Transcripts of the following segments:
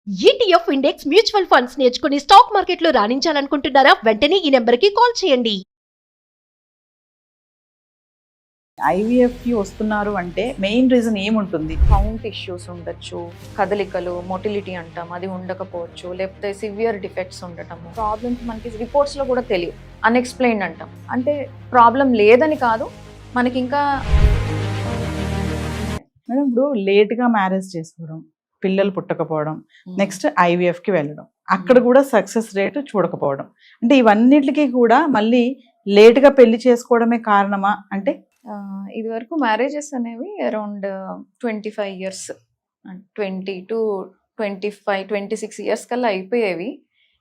ETF index mutual funds నేర్చుకుని stock మార్కెట్లో రాణించాలనుకుంటున్నారా? వెంటనే ఈ నెంబర్కి కాల్ చేయండి. ఐవీఎఫ్కి వస్తున్నారు అంటే మెయిన్ రీజన్ ఏముంటుంది? కౌంట్ ఇష్యూస్ ఉండొచ్చు, కదలికలు మొటిలిటీ అంటాం అది ఉండకపోవచ్చు, లేకపోతే సివియర్ డిఫెక్ట్స్ ఉండటము, ప్రాబ్లమ్స్ మనకి రిపోర్ట్స్లో కూడా తెలియదు, అన్ఎక్స్ప్లెయిన్డ్ అంటాం. అంటే ప్రాబ్లం లేదని కాదు, మనకి ఇంకా మేడం ఇప్పుడు లేట్గా మ్యారేజ్ చేసుకోవడం, పిల్లలు పుట్టకపోవడం, నెక్స్ట్ ఐవీఎఫ్కి వెళ్ళడం, అక్కడ కూడా సక్సెస్ రేట్ చూడకపోవడం, అంటే ఇవన్నిటికీ కూడా మళ్ళీ లేట్గా పెళ్లి చేసుకోవడమే కారణమా? అంటే ఇది వరకు మ్యారేజెస్ అనేవి అరౌండ్ 25 ఇయర్స్, 20 to 25, 26 ఇయర్స్ కల్లా అయిపోయేవి.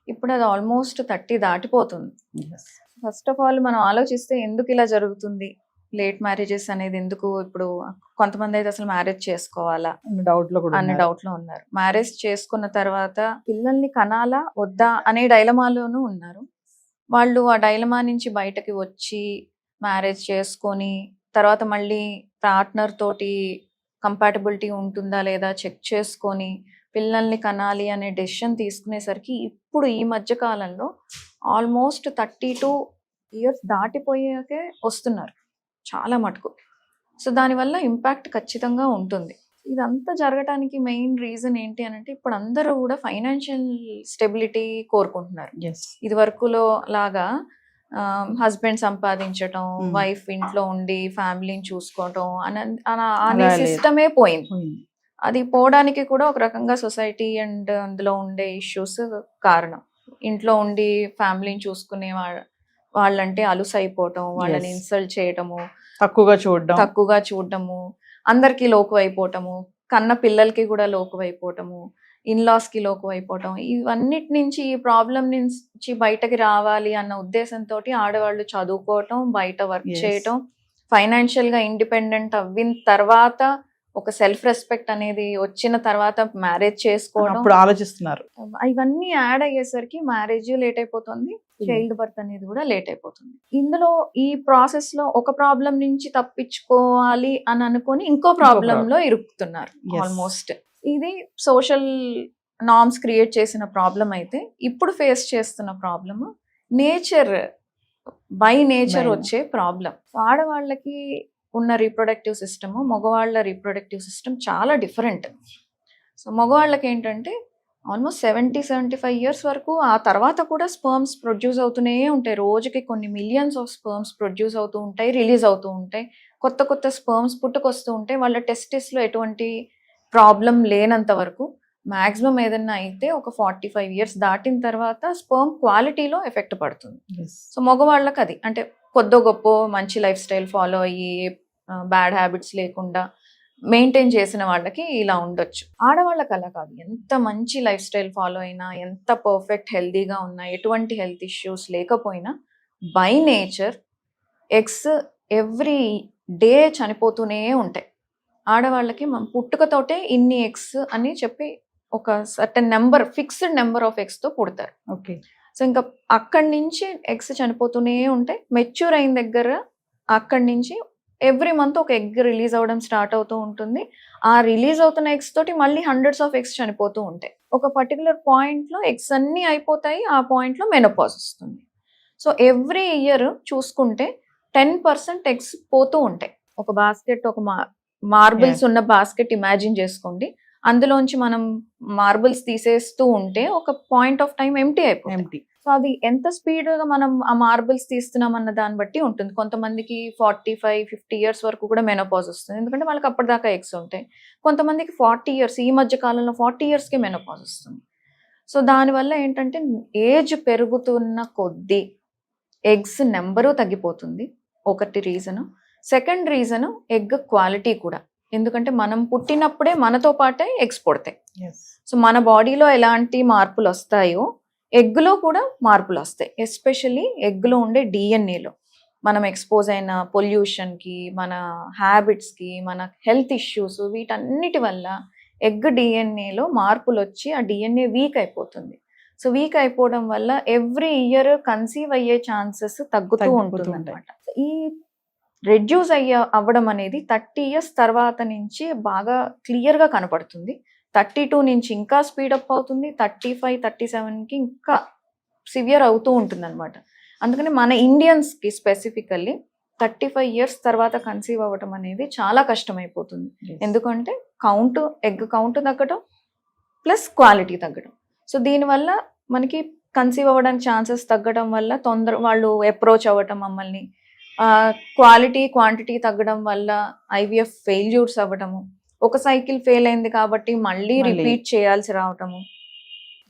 ఇప్పుడు అది ఆల్మోస్ట్ 30 దాటిపోతుంది. ఫస్ట్ ఆఫ్ ఆల్ మనం ఆలోచిస్తే ఎందుకు ఇలా జరుగుతుంది, లేట్ మ్యారేజెస్ అనేది ఎందుకు? ఇప్పుడు కొంతమంది అయితే అసలు మ్యారేజ్ చేసుకోవాలా అన్న డౌట్ లో ఉన్నారు. మ్యారేజ్ చేసుకున్న తర్వాత పిల్లల్ని కనాలా వద్దా అనే డైలమాలోనూ ఉన్నారు. వాళ్ళు ఆ డైలమా నుంచి బయటకి వచ్చి మ్యారేజ్ చేసుకొని తర్వాత మళ్ళీ పార్ట్నర్ తోటి కంపాటబిలిటీ ఉంటుందా లేదా చెక్ చేసుకొని పిల్లల్ని కనాలి అనే డెసిషన్ తీసుకునేసరికి ఇప్పుడు ఈ మధ్య కాలంలో ఆల్మోస్ట్ 32 ఇయర్స్ దాటిపోయాకే వస్తున్నారు చాలా మటుకు. సో దానివల్ల ఇంపాక్ట్ ఖచ్చితంగా ఉంటుంది. ఇదంతా జరగటానికి మెయిన్ రీజన్ ఏంటి అని అంటే ఇప్పుడు అందరూ కూడా ఫైనాన్షియల్ స్టెబిలిటీ కోరుకుంటున్నారు. ఇది వరకులో లాగా హస్బెండ్ సంపాదించటం, వైఫ్ ఇంట్లో ఉండి ఫ్యామిలీని చూసుకోవటం అనే సిస్టమే పోయింది. అది పోవడానికి కూడా ఒక రకంగా సొసైటీ అండ్ అందులో ఉండే ఇష్యూస్ కారణం. ఇంట్లో ఉండి ఫ్యామిలీని చూసుకునే వాళ్ళంటే అలుసైపోవటం, వాళ్ళని ఇన్సల్ట్ చేయటము, తక్కువగా చూడటము, అందరికి లోకు అయిపోవటము, కన్న పిల్లలకి కూడా లోకు అయిపోవటము, ఇన్లాస్ కి లోకు అయిపోవటం, ఇవన్నిటి నుంచి ఈ ప్రాబ్లం నుంచి బయటకి రావాలి అన్న ఉద్దేశంతో ఆడవాళ్ళు చదువుకోవటం, బయట వర్క్ చేయటం, ఫైనాన్షియల్ గా ఇండిపెండెంట్ అవ్విన తర్వాత ఒక సెల్ఫ్ రెస్పెక్ట్ అనేది వచ్చిన తర్వాత మ్యారేజ్ చేసుకోవడం ఆలోచిస్తున్నారు. ఇవన్నీ యాడ్ అయ్యేసరికి మ్యారేజ్ లేట్ అయిపోతుంది, చైల్డ్ బర్త్ అనేది కూడా లేట్ అయిపోతుంది. ఇందులో ఈ ప్రాసెస్ లో ఒక ప్రాబ్లం నుంచి తప్పించుకోవాలి అని అనుకొని ఇంకో ప్రాబ్లం లో ఇరుక్కుతున్నారు. ఆల్మోస్ట్ ఇది సోషల్ నార్మ్స్ క్రియేట్ చేసిన ప్రాబ్లం అయితే ఇప్పుడు ఫేస్ చేస్తున్న ప్రాబ్లమ్ బై నేచర్ వచ్చే ప్రాబ్లం. ఆడవాళ్ళకి ఉన్న రీప్రొడక్టివ్ సిస్టమ్, మగవాళ్ళ రీప్రొడక్టివ్ సిస్టమ్ చాలా డిఫరెంట్. సో మగవాళ్ళకి ఏంటంటే ఆల్మోస్ట్ 70-75 ఇయర్స్ వరకు ఆ తర్వాత కూడా స్పర్మ్స్ ప్రొడ్యూస్ అవుతూనే ఉంటాయి. రోజుకి కొన్ని మిలియన్స్ ఆఫ్ స్పర్మ్స్ ప్రొడ్యూస్ అవుతూ ఉంటాయి, రిలీజ్ అవుతూ ఉంటాయి, కొత్త కొత్త స్పర్మ్స్ పుట్టుకొస్తూ ఉంటాయి. వాళ్ళ టెస్టిస్లో ఎటువంటి ప్రాబ్లం లేనంత వరకు. మ్యాక్సిమం ఏదన్నా అయితే ఒక 45 ఇయర్స్ దాటిన తర్వాత స్పర్మ్ క్వాలిటీలో ఎఫెక్ట్ పడుతుంది. సో మగవాళ్ళకి అది అంటే కొద్దో గొప్ప మంచి లైఫ్ స్టైల్ ఫాలో అయ్యి బ్యాడ్ హ్యాబిట్స్ లేకుండా మెయింటైన్ చేసిన వాళ్ళకి ఇలా ఉండొచ్చు. ఆడవాళ్ళకి అలా కాదు. ఎంత మంచి లైఫ్ స్టైల్ ఫాలో అయినా, ఎంత పర్ఫెక్ట్ హెల్తీగా ఉన్నా, ఎటువంటి హెల్త్ ఇష్యూస్ లేకపోయినా by nature eggs every day చనిపోతూనే ఉంటాయి. ఆడవాళ్ళకి మనం పుట్టుకతోటే ఇన్ని ఎగ్స్ అని చెప్పి ఒక certain number, fixed number of eggs తో పుడతారు. సో ఇంకా అక్కడి నుంచి ఎగ్స్ చనిపోతూనే ఉంటాయి. మెచ్యూర్ అయిన దగ్గర అక్కడి నుంచి ఎవ్రీ మంత్ ఒక ఎగ్ రిలీజ్ అవ్వడం స్టార్ట్ అవుతూ ఉంటుంది. ఆ రిలీజ్ అవుతున్న ఎగ్స్ తోటి మళ్ళీ హండ్రెడ్స్ ఆఫ్ ఎగ్స్ చనిపోతూ ఉంటాయి. ఒక పర్టికులర్ పాయింట్ లో ఎగ్స్ అన్ని అయిపోతాయి, ఆ పాయింట్ లో మెనోపాజ్ వస్తుంది. సో ఎవ్రీ ఇయర్ చూసుకుంటే 10% ఎగ్స్ పోతూ ఉంటాయి. ఒక బాస్కెట్, ఒక మార్బుల్స్ ఉన్న బాస్కెట్ ఇమాజిన్ చేసుకోండి. అందులోంచి మనం మార్బుల్స్ తీసేస్తూ ఉంటే ఒక పాయింట్ ఆఫ్ టైం ఎంటీ అయిపోయింది. సో అది ఎంత స్పీడ్ గా మనం ఆ మార్బుల్స్ తీస్తున్నాం అన్న దాన్ని బట్టి ఉంటుంది. కొంతమందికి 45-50 ఇయర్స్ వరకు కూడా మెనోపాజ్ వస్తుంది, ఎందుకంటే వాళ్ళకి అప్పటిదాకా ఎగ్స్ ఉంటాయి. కొంతమందికి 40 ఇయర్స్, ఈ మధ్య కాలంలో 40 ఇయర్స్కి మెనోపాజ్ వస్తుంది. సో దానివల్ల ఏంటంటే ఏజ్ పెరుగుతున్న కొద్దీ ఎగ్స్ నెంబరు తగ్గిపోతుంది, ఒకటి reason. Second reason egg quality కూడా. ఎందుకంటే మనం పుట్టినప్పుడే మనతో పాటే ఎగ్స్ పుడతాయి. సో మన బాడీలో ఎలాంటి మార్పులు వస్తాయో ఎగ్లో కూడా మార్పులు వస్తాయి. ఎస్పెషల్లీ ఎగ్లో ఉండే డిఎన్ఏలో మనం ఎక్స్పోజ్ అయిన పొల్యూషన్కి, మన హ్యాబిట్స్కి, మన హెల్త్ ఇష్యూస్, వీటన్నిటి వల్ల ఎగ్ డిఎన్ఏలో మార్పులు వచ్చి ఆ డిఎన్ఏ వీక్ అయిపోతుంది. సో వీక్ అయిపోవడం వల్ల ఎవ్రీ ఇయర్ కన్సీవ్ అయ్యే ఛాన్సెస్ తగ్గుతూ ఉంటుంది అనమాట. ఈ రెడ్యూస్ అవ్వడం అనేది 30 ఇయర్స్ తర్వాత నుంచి బాగా క్లియర్గా కనపడుతుంది. 32 నుంచి ఇంకా స్పీడప్ అవుతుంది, 35, 37కి ఇంకా సివియర్ అవుతూ ఉంటుంది అనమాట. అందుకని మన ఇండియన్స్కి స్పెసిఫికల్లీ 35 ఇయర్స్ తర్వాత కన్సీవ్ అవ్వటం అనేది చాలా కష్టమైపోతుంది. ఎందుకంటే ఎగ్ కౌంట్ తగ్గడం ప్లస్ క్వాలిటీ తగ్గడం. సో దీనివల్ల మనకి కన్సీవ్ అవ్వడానికి ఛాన్సెస్ తగ్గడం వల్ల వాళ్ళు అప్రోచ్ అవ్వటం మమ్మల్ని, క్వాలిటీ క్వాంటిటీ తగ్గడం వల్ల IVF ఫెయిల్యూర్స్ అవ్వటము, ఒక సైకిల్ ఫెయిల్ అయింది కాబట్టి మళ్ళీ రిపీట్ చేయాల్సి రావటము,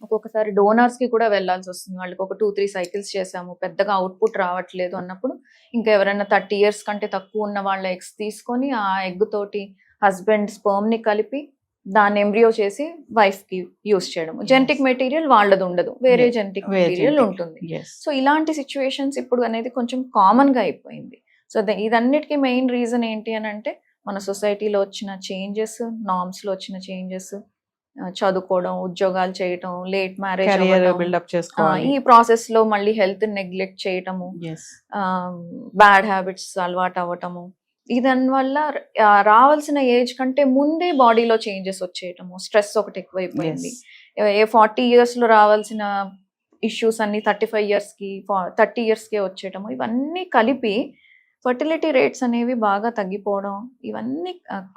ఒక్కొక్కసారి డోనర్స్ కి కూడా వెళ్ళాల్సి వస్తుంది. వాళ్ళకి ఒక 2-3 సైకిల్స్ చేసాము, పెద్దగా అవుట్పుట్ రావట్లేదు అన్నప్పుడు ఇంకా ఎవరైనా 30 ఇయర్స్ కంటే తక్కువ ఉన్న వాళ్ళ ఎగ్స్ తీసుకొని ఆ ఎగ్ తోటి హస్బెండ్ స్పర్మ్ ని కలిపి దాన్ని ఎంబ్రియో చేసి వైఫ్ కి యూస్ చేయడం. జెనెటిక్ మెటీరియల్ వాళ్ళది ఉండదు, వేరే జెనెటిక్ మెటీరియల్ ఉంటుంది. సో ఇలాంటి సిచ్యువేషన్స్ ఇప్పుడు అనేది కొంచెం కామన్ గా అయిపోయింది. సో ఇదన్నిటికీ మెయిన్ రీజన్ ఏంటి అని అంటే మన సొసైటీలో వచ్చిన చేంజెస్, నార్మ్స్ లో వచ్చిన చేంజెస్, చదువుకోవడం, ఉద్యోగాలు చేయటం, లేట్ మ్యారేజ్ బిల్డప్ చేసుకోవాలి, ఈ ప్రాసెస్ లో మళ్ళీ హెల్త్ నెగ్లెక్ట్ చేయటము, బ్యాడ్ హ్యాబిట్స్ అలవాటు అవ్వటము, దాని వల్ల రావాల్సిన ఏజ్ కంటే ముందే బాడీలో చేంజెస్ వచ్చేయటము, స్ట్రెస్ ఒకటి ఎక్కువైపోయింది. 40 ఇయర్స్ లో రావాల్సిన ఇష్యూస్ అన్ని 35 ఇయర్స్ కి 30 ఇయర్స్ కే వచ్చేయటము, ఇవన్నీ కలిపి ఫర్టిలిటీ రేట్స్ అనేవి బాగా తగ్గిపోవడం, ఇవన్నీ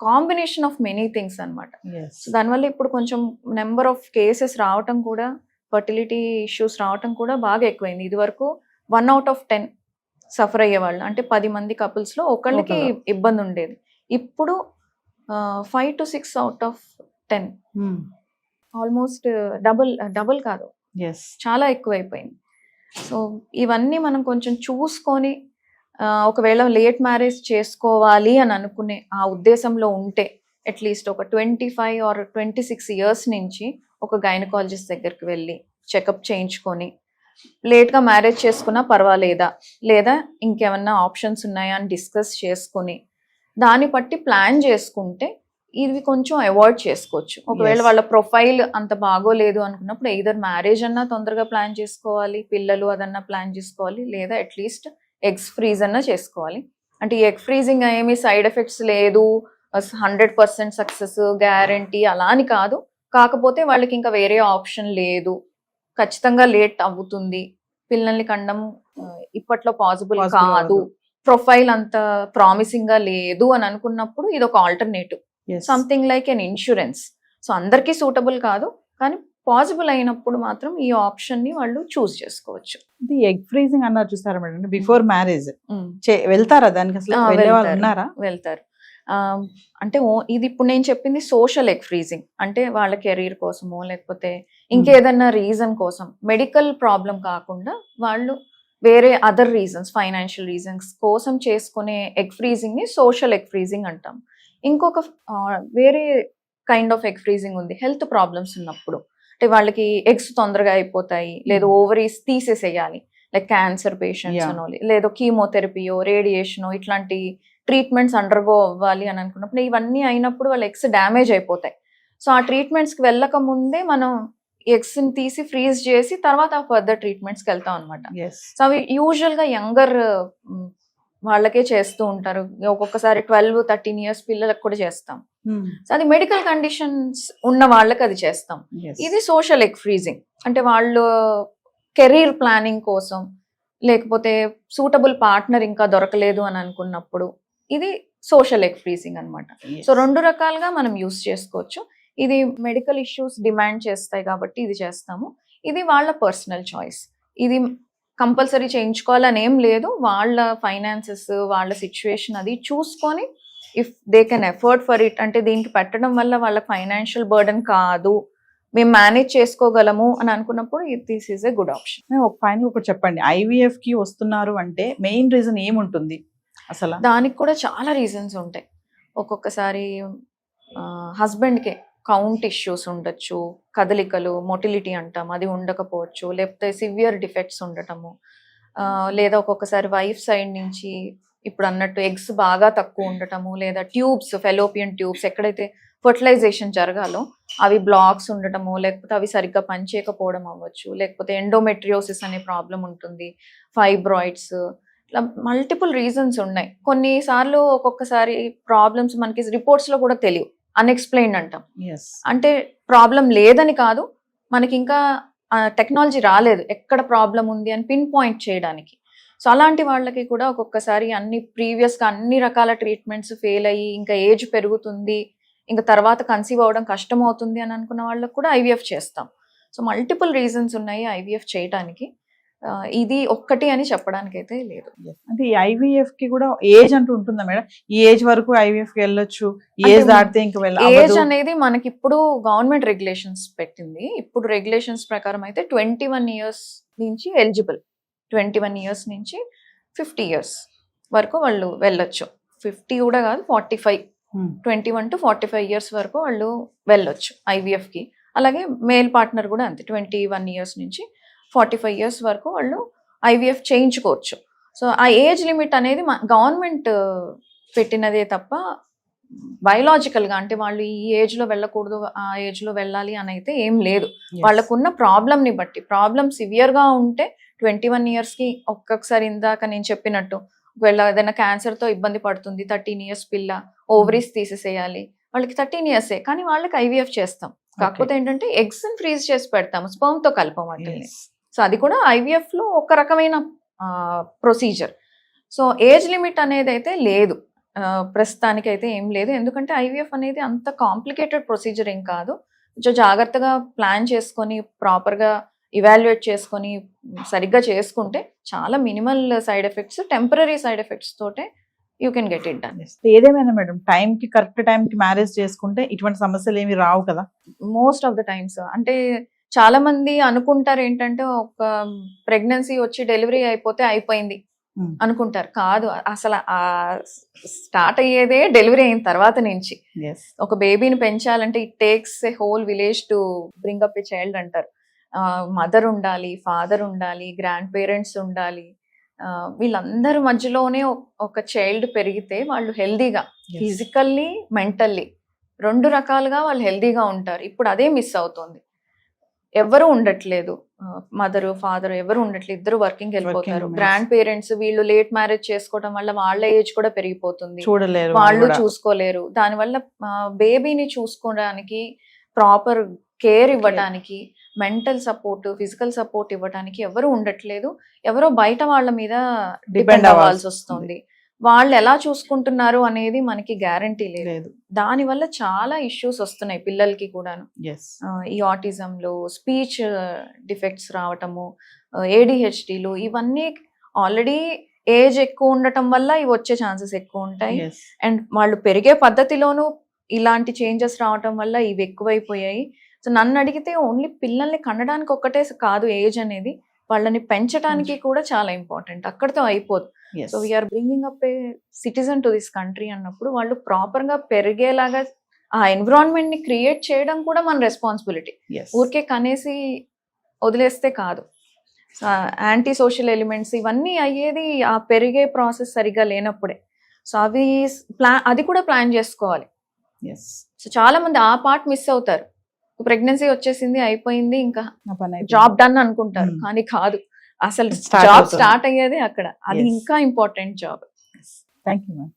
కాంబినేషన్ ఆఫ్ మెనీ థింగ్స్ అనమాట. సో దానివల్ల ఇప్పుడు కొంచెం నెంబర్ ఆఫ్ కేసెస్ రావటం కూడా, ఫర్టిలిటీ ఇష్యూస్ రావటం కూడా బాగా ఎక్కువైంది. ఇది వరకు 1 out of 10 సఫర్ అయ్యేవాళ్ళు, అంటే 10 మంది కపుల్స్ లో ఒకళ్ళకి ఇబ్బంది ఉండేది. ఇప్పుడు 5 to 6 out of 10, almost double కాదు, చాలా ఎక్కువైపోయింది. సో ఇవన్నీ మనం కొంచెం చూసుకొని, ఒకవేళ లేట్ మ్యారేజ్ చేసుకోవాలి అని అనుకునే ఆ ఉద్దేశంలో ఉంటే అట్లీస్ట్ ఒక 25 or 26 ఇయర్స్ నుంచి ఒక గైనకాలజిస్ట్ దగ్గరికి వెళ్ళి చెకప్ చేయించుకొని, లేట్గా మ్యారేజ్ చేసుకున్నా పర్వాలేదా, లేదా ఇంకేమన్నా ఆప్షన్స్ ఉన్నాయా అని డిస్కస్ చేసుకుని దాన్ని బట్టి ప్లాన్ చేసుకుంటే ఇవి కొంచెం అవాయిడ్ చేసుకోవచ్చు. ఒకవేళ వాళ్ళ ప్రొఫైల్ అంత బాగోలేదు అనుకున్నప్పుడు ఎయిదర్ మ్యారేజ్ అన్నా తొందరగా ప్లాన్ చేసుకోవాలి, పిల్లలు అదన్నా ప్లాన్ చేసుకోవాలి, లేదా అట్లీస్ట్ ఎగ్స్ ఫ్రీజ్ అన్నా చేసుకోవాలి. అంటే ఈ ఎగ్ ఫ్రీజింగ్ ఏమీ సైడ్ ఎఫెక్ట్స్ లేదు, 100% సక్సెస్ గ్యారంటీ అలా అని కాదు. కాకపోతే వాళ్ళకి ఇంకా వేరే ఆప్షన్ లేదు, ఖచ్చితంగా లేట్ అవుతుంది, పిల్లల్ని కండం ఇప్పట్లో పాసిబుల్ కాదు, ప్రొఫైల్ అంత ప్రామిసింగ్ గా లేదు అని అనుకున్నప్పుడు ఇది ఒక alternative, something like an insurance. So అందరికీ సూటబుల్ కాదు, కానీ పాసిబుల్ అయినప్పుడు మాత్రం ఈ ఆప్షన్ ని వాళ్ళు చూస్ చేసుకోవచ్చు. ఎగ్ ఫ్రీజింగ్ అన్నారు చూసారా మేడం, బిఫోర్ మ్యారేజ్ వెళ్తారా దానికి? అసలు ఉన్నారా? వెళ్తారు. అంటే ఇది ఇప్పుడు నేను చెప్పింది సోషల్ ఎగ్ ఫ్రీజింగ్, అంటే వాళ్ళ కెరీర్ కోసమో లేకపోతే ఇంకేదన్నా రీజన్ కోసం, మెడికల్ ప్రాబ్లం కాకుండా వాళ్ళు వేరే అదర్ రీజన్స్, ఫైనాన్షియల్ రీజన్స్ కోసం చేసుకునే ఎగ్ ఫ్రీజింగ్ ని సోషల్ ఎగ్ ఫ్రీజింగ్ అంటాం. ఇంకొక వేరే కైండ్ ఆఫ్ ఎగ్ ఫ్రీజింగ్ ఉంది, హెల్త్ ప్రాబ్లమ్స్ ఉన్నప్పుడు. అంటే వాళ్ళకి ఎగ్స్ తొందరగా అయిపోతాయి, లేదా ఓవరీస్ తీసేసేయాలి, లైక్ క్యాన్సర్ పేషెంట్స్ అనో, లేదా కీమోథెరపీయో రేడియేషనో ఇట్లాంటి ట్రీట్మెంట్స్ అండర్గో అవ్వాలి అని అనుకున్నప్పుడు, ఇవన్నీ అయినప్పుడు వాళ్ళ ఎగ్స్ డ్యామేజ్ అయిపోతాయి. సో ఆ ట్రీట్మెంట్స్కి వెళ్ళక ముందే మనం ఎగ్స్ని తీసి ఫ్రీజ్ చేసి తర్వాత ఫర్దర్ ట్రీట్మెంట్స్కి వెళ్తాం అనమాట. సో అవి యూజువల్గా యంగర్ వాళ్ళకే చేస్తూ ఉంటారు, ఒక్కొక్కసారి 12-13 ఇయర్స్ పిల్లలకు కూడా చేస్తాం. సో అది మెడికల్ కండిషన్స్ ఉన్న వాళ్ళకి అది చేస్తాం. ఇది సోషల్ ఎగ్ ఫ్రీజింగ్, అంటే వాళ్ళు కెరీర్ ప్లానింగ్ కోసం, లేకపోతే సూటబుల్ పార్ట్నర్ ఇంకా దొరకలేదు అని అనుకున్నప్పుడు ఇది సోషల్ ఎగ్ ఫ్రీజింగ్ అనమాట. సో 2 రకాలుగా మనం యూస్ చేసుకోవచ్చు. ఇది మెడికల్ ఇష్యూస్ డిమాండ్ చేస్తాయి కాబట్టి ఇది చేస్తాము, ఇది వాళ్ళ పర్సనల్ చాయిస్. ఇది కంపల్సరీ చేయించుకోవాలని ఏం లేదు, వాళ్ళ ఫైనాన్సెస్, వాళ్ళ సిచ్యువేషన్ అది చూసుకొని if they can effort for it, అంటే దీనికి పెట్టడం వల్ల వాళ్ళ ఫైనాన్షియల్ బర్డెన్ కాదు, మేము మేనేజ్ చేసుకోగలము అని అనుకున్నప్పుడు this is a good option. Final ఒకటి చెప్పండి, IVF కి వస్తున్నారు అంటే మెయిన్ రీజన్ ఏముంటుంది అసలు? దానికి కూడా చాలా రీజన్స్ ఉంటాయి. ఒక్కొక్కసారి హస్బెండ్కే కౌంట్ ఇష్యూస్ ఉండొచ్చు, కదలికలు మొటిలిటీ అంటాం అది ఉండకపోవచ్చు, లేకపోతే సివియర్ డిఫెక్ట్స్ ఉండటము, లేదా ఒక్కొక్కసారి వైఫ్ సైడ్ నుంచి ఇప్పుడు అన్నట్టు ఎగ్స్ బాగా తక్కువ ఉండటము, లేదా ట్యూబ్స్, ఫెలోపియన్ ట్యూబ్స్ ఎక్కడైతే ఫర్టిలైజేషన్ జరగాలో అవి బ్లాక్స్ ఉండటము, లేకపోతే అవి సరిగ్గా పనిచేయకపోవడం అవ్వచ్చు, లేకపోతే ఎండోమెట్రియోసిస్ అనే ప్రాబ్లం ఉంటుంది, ఫైబ్రాయిడ్స్, ఇట్లా మల్టిపుల్ రీజన్స్ ఉన్నాయి. కొన్నిసార్లు ఒక్కొక్కసారి ప్రాబ్లమ్స్ మనకి రిపోర్ట్స్లో కూడా తెలియవు, అన్ఎక్స్ప్లెయిన్డ్ అంటాం. yes అంటే ప్రాబ్లం లేదని కాదు, మనకి ఇంకా టెక్నాలజీ రాలేదు ఎక్కడ ప్రాబ్లం ఉంది అని పిన్ పాయింట్ చేయడానికి. సో అలాంటి వాళ్ళకి కూడా ఒక్కొక్కసారి ప్రీవియస్గా అన్ని రకాల ట్రీట్మెంట్స్ ఫెయిల్ అయ్యి ఇంకా ఏజ్ పెరుగుతుంది, ఇంకా తర్వాత కన్సీవ్ అవ్వడం కష్టం అవుతుంది అని అనుకున్న వాళ్ళకి కూడా ఐవీఎఫ్ చేస్తాం. సో మల్టిపుల్ రీజన్స్ ఉన్నాయి ఐవీఎఫ్ చేయడానికి, ఇది ఒక్కటి అని చెప్పడానికి అయితే లేదు. అంటే ఈ ఐవీఎఫ్ కి కూడా ఏజ్ అంటూ ఉంటుందా మేడం? ఈ ఏజ్ వరకు ఐవీఎఫ్ కి వెళ్ళొచ్చు, ఏజ్ దాటితే ఇంకా ఏజ్ అనేది మనకి ఇప్పుడు గవర్నమెంట్ రెగ్యులేషన్స్ పెట్టింది. ఇప్పుడు రెగ్యులేషన్స్ ప్రకారం అయితే 21 years నుంచి ఎలిజిబుల్, 21 years నుంచి 50 years వరకు వాళ్ళు వెళ్ళొచ్చు. 50 కూడా కాదు, 45, 21 to 45 years వరకు వాళ్ళు వెళ్ళొచ్చు ఐవీఎఫ్ కి. అలాగే మేల్ పార్ట్నర్ కూడా అంతే, 21 years నుంచి 45 years వరకు వాళ్ళు ఐవీఎఫ్ చేయించుకోవచ్చు. సో ఆ ఏజ్ లిమిట్ అనేది గవర్నమెంట్ పెట్టినదే తప్ప బయలాజికల్గా అంటే వాళ్ళు ఈ ఏజ్లో వెళ్ళకూడదు ఆ ఏజ్లో వెళ్ళాలి అని అయితే ఏం లేదు. వాళ్ళకున్న ప్రాబ్లమ్ని బట్టి, ప్రాబ్లమ్ సివియర్గా ఉంటే 21 yearsకి ఒక్కొక్కసారి ఇందాక నేను చెప్పినట్టు ఒకవేళ ఏదైనా క్యాన్సర్తో ఇబ్బంది పడుతుంది, 13 years పిల్ల, ఓవరీస్ తీసేసేయాలి, వాళ్ళకి 13 years కానీ వాళ్ళకి ఐవీఎఫ్ చేస్తాం. కాకపోతే ఏంటంటే ఎగ్స్ ఫ్రీజ్ చేసి పెడతాము, స్పర్మ్ తో కలపం వాటిని. సో అది కూడా ఐవీఎఫ్ లో ఒక రకమైన ప్రొసీజర్. సో ఏజ్ లిమిట్ అనేది అయితే లేదు ప్రస్తుతానికి అయితే ఏం లేదు, ఎందుకంటే ఐవీఎఫ్ అనేది అంత కాంప్లికేటెడ్ ప్రొసీజర్ ఏం కాదు. కొంచెం జాగ్రత్తగా ప్లాన్ చేసుకొని ప్రాపర్గా ఇవాల్యుయేట్ చేసుకొని సరిగ్గా చేసుకుంటే చాలా minimal side effects, temporary side effects తోటే you can get it done. ఏదేమైనా మేడం టైం కి కరెక్ట్ టైం కి మ్యారేజ్ చేసుకుంటే ఇటువంటి సమస్యలు ఏమి రావు కదా? మోస్ట్ ఆఫ్ ద టైమ్స్ అంటే చాలా మంది అనుకుంటారు ఏంటంటే ఒక ప్రెగ్నెన్సీ వచ్చి డెలివరీ అయిపోతే అయిపోయింది అనుకుంటారు. కాదు, అసలు ఆ స్టార్ట్ అయ్యేదే డెలివరీ అయిన తర్వాత నుంచి. ఒక బేబీని పెంచాలంటే it takes A whole village to bring up a child అంటారు. మదర్ ఉండాలి, ఫాదర్ ఉండాలి, గ్రాండ్ పేరెంట్స్ ఉండాలి, వీళ్ళందరి మధ్యలోనే ఒక చైల్డ్ పెరిగితే వాళ్ళు హెల్దీగా ఫిజికల్లీ మెంటల్లీ 2 రకాలుగా వాళ్ళు హెల్దీగా ఉంటారు. ఇప్పుడు అదే మిస్ అవుతుంది, ఎవరు ఉండట్లేదు, మదర్ ఫాదర్ ఎవరు ఉండట్లేదు, ఇద్దరు వర్కింగ్ వెళ్ళిపోతారు. గ్రాండ్ పేరెంట్స్ వీళ్ళు లేట్ మ్యారేజ్ చేసుకోవడం వల్ల వాళ్ళ ఏజ్ కూడా పెరిగిపోతుంది, వాళ్ళు చూసుకోలేరు. దానివల్ల బేబీని చూసుకోవడానికి, ప్రాపర్ కేర్ ఇవ్వడానికి, మెంటల్ సపోర్ట్, ఫిజికల్ సపోర్ట్ ఇవ్వడానికి ఎవరు ఉండట్లేదు. ఎవరో బయట వాళ్ళ మీద డిపెండ్ అవ్వాల్సి వస్తుంది. వాళ్ళు ఎలా చూసుకుంటున్నారు అనేది మనకి గ్యారంటీ లేదు. దానివల్ల చాలా ఇష్యూస్ వస్తున్నాయి పిల్లలకి కూడాను. ఈ ఆటిజంలో స్పీచ్ డిఫెక్ట్స్ రావటము, ADHDలు, ఇవన్నీ ఆల్రెడీ ఏజ్ ఎక్కువ ఉండటం వల్ల ఇవి వచ్చే ఛాన్సెస్ ఎక్కువ ఉంటాయి. అండ్ వాళ్ళు పెరిగే పద్ధతిలోనూ ఇలాంటి చేంజెస్ రావటం వల్ల ఇవి ఎక్కువైపోయాయి. సో నన్ను అడిగితే ఓన్లీ పిల్లల్ని కనడానికి ఒక్కటే కాదు ఏజ్ అనేది, వాళ్ళని పెంచడానికి కూడా చాలా ఇంపార్టెంట్. అక్కడితో అయిపోదు. So we're bringing up a citizen to this country అన్నప్పుడు వాళ్ళు ప్రాపర్ గా పెరిగేలాగా ఆ ఎన్విరాన్మెంట్ ని క్రియేట్ చేయడం కూడా మన రెస్పాన్సిబిలిటీ. ఊరికే కనేసి వదిలేస్తే కాదు. యాంటీ సోషల్ ఎలిమెంట్స్ ఇవన్నీ అయ్యేది ఆ పెరిగే ప్రాసెస్ సరిగా లేనప్పుడే. సో అవి అది కూడా ప్లాన్ చేసుకోవాలి. సో చాలా మంది ఆ పార్ట్ మిస్ అవుతారు. ప్రెగ్నెన్సీ వచ్చేసింది అయిపోయింది ఇంకా జాబ్ డన్ అనుకుంటారు, కానీ కాదు, అసలు జాబ్ స్టార్ట్ అయ్యేది అక్కడ. అది ఇంకా important job. Thank you ma'am.